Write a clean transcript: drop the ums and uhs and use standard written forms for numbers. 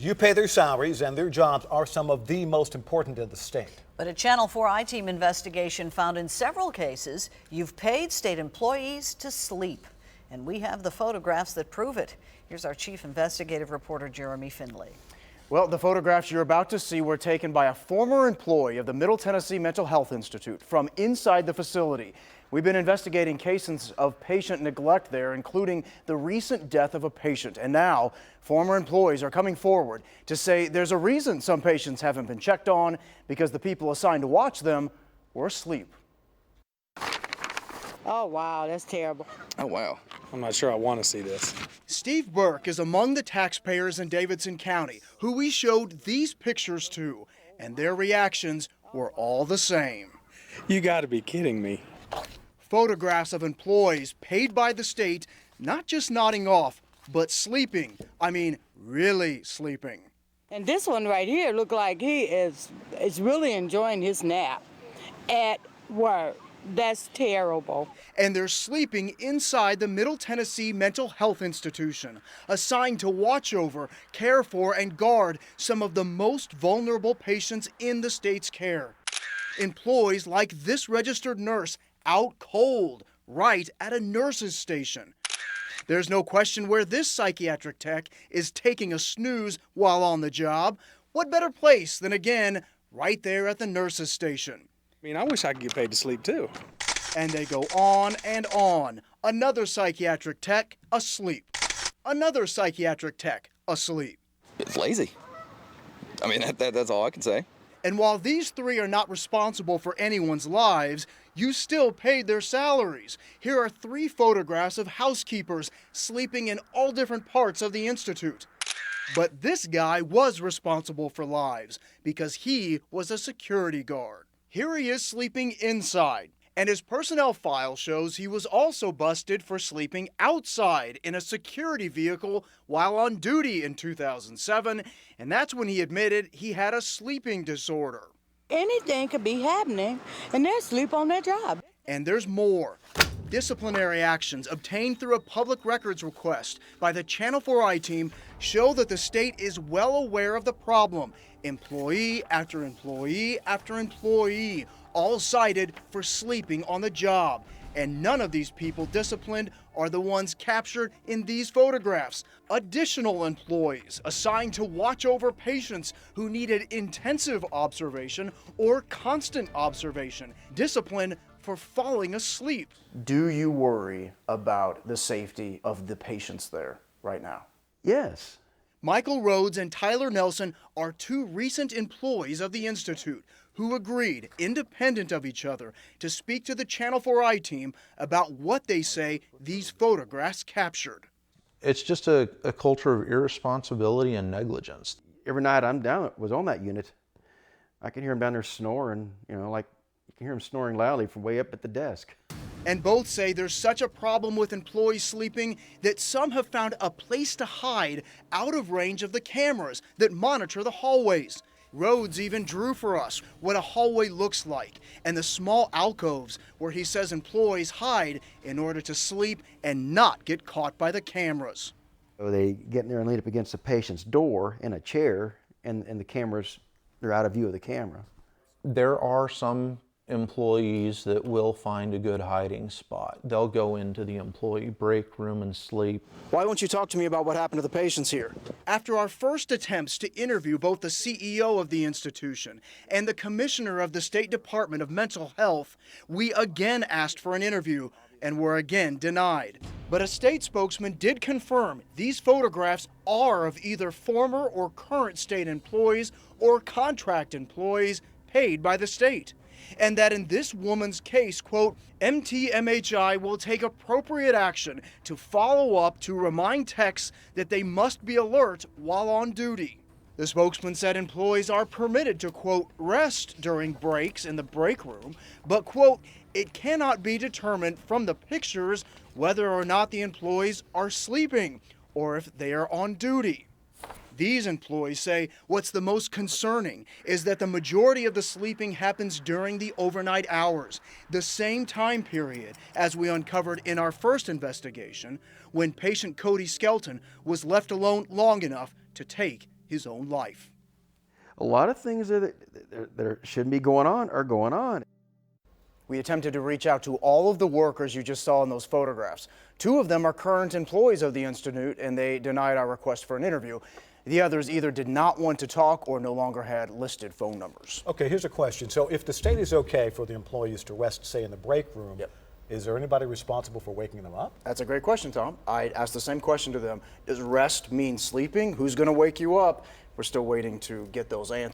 You pay their salaries, and their jobs are some of the most important in the state. But a Channel 4 iTeam investigation found in several cases you've paid state employees to sleep. And we have the photographs that prove it. Here's our chief investigative reporter, Jeremy Finley. Well, the photographs you're about to see were taken by a former employee of the Middle Tennessee Mental Health Institute from inside the facility. We've been investigating cases of patient neglect there, including the recent death of a patient. And now, former employees are coming forward to say there's a reason some patients haven't been checked on, because the people assigned to watch them were asleep. Oh, wow, that's terrible. Oh, wow. I'm not sure I want to see this. Steve Burke is among the taxpayers in Davidson County who we showed these pictures to, and their reactions were all the same. You got to be kidding me. Photographs of employees paid by the state, not just nodding off, but sleeping. I mean, really sleeping. And this one right here looked like he is really enjoying his nap at work. That's terrible. And they're sleeping inside the Middle Tennessee Mental Health Institution, assigned to watch over, care for, and guard some of the most vulnerable patients in the state's care. Employees like this registered nurse out cold, right at a nurse's station. There's no question where this psychiatric tech is taking a snooze while on the job. What better place than, again, right there at the nurse's station? I mean, I wish I could get paid to sleep too. And they go on and on. Another psychiatric tech asleep. Another psychiatric tech asleep. It's lazy. I mean, that's all I can say. And while these three are not responsible for anyone's lives, you still paid their salaries. Here are 3 photographs of housekeepers sleeping in all different parts of the Institute. But this guy was responsible for lives because he was a security guard. Here he is sleeping inside, and his personnel file shows he was also busted for sleeping outside in a security vehicle while on duty in 2007, and that's when he admitted he had a sleeping disorder. Anything could be happening, and they're asleep on their job. And there's more. Disciplinary actions obtained through a public records request by the Channel 4 iTeam show that the state is well aware of the problem. Employee after employee after employee, all cited for sleeping on the job. And none of these people disciplined are the ones captured in these photographs. Additional employees assigned to watch over patients who needed intensive observation or constant observation, disciplined for falling asleep. Do you worry about the safety of the patients there right now? Yes. Michael Rhodes and Tyler Nelson are 2 recent employees of the Institute who agreed, independent of each other, to speak to the Channel 4 iTeam about what they say these photographs captured. It's just a culture of irresponsibility and negligence. Every night was on that unit, I can hear him down there snoring, like you can hear him snoring loudly from way up at the desk. And both say there's such a problem with employees sleeping that some have found a place to hide out of range of the cameras that monitor the hallways. Rhodes even drew for us what a hallway looks like and the small alcoves where he says employees hide in order to sleep and not get caught by the cameras. So they get in there and lean up against the patient's door in a chair, and the cameras, they're out of view of the camera. There are some employees that will find a good hiding spot. They'll go into the employee break room and sleep. Why won't you talk to me about what happened to the patients here? After our first attempts to interview both the CEO of the institution and the commissioner of the State Department of Mental Health, we again asked for an interview and were again denied. But a state spokesman did confirm these photographs are of either former or current state employees or contract employees paid by the state. And that in this woman's case, quote, MTMHI will take appropriate action to follow up to remind techs that they must be alert while on duty. The spokesman said employees are permitted to, quote, rest during breaks in the break room, but, quote, it cannot be determined from the pictures whether or not the employees are sleeping or if they are on duty. These employees say what's the most concerning is that the majority of the sleeping happens during the overnight hours, the same time period as we uncovered in our first investigation when patient Cody Skelton was left alone long enough to take his own life. A lot of things that shouldn't be going on are going on. We attempted to reach out to all of the workers you just saw in those photographs. 2 of them are current employees of the Institute, and they denied our request for an interview. The others either did not want to talk or no longer had listed phone numbers. Okay, here's a question. So if the state is okay for the employees to rest, say, in the break room, is there anybody responsible for waking them up? That's a great question, Tom. I asked the same question to them. Does rest mean sleeping? Who's going to wake you up? We're still waiting to get those answers.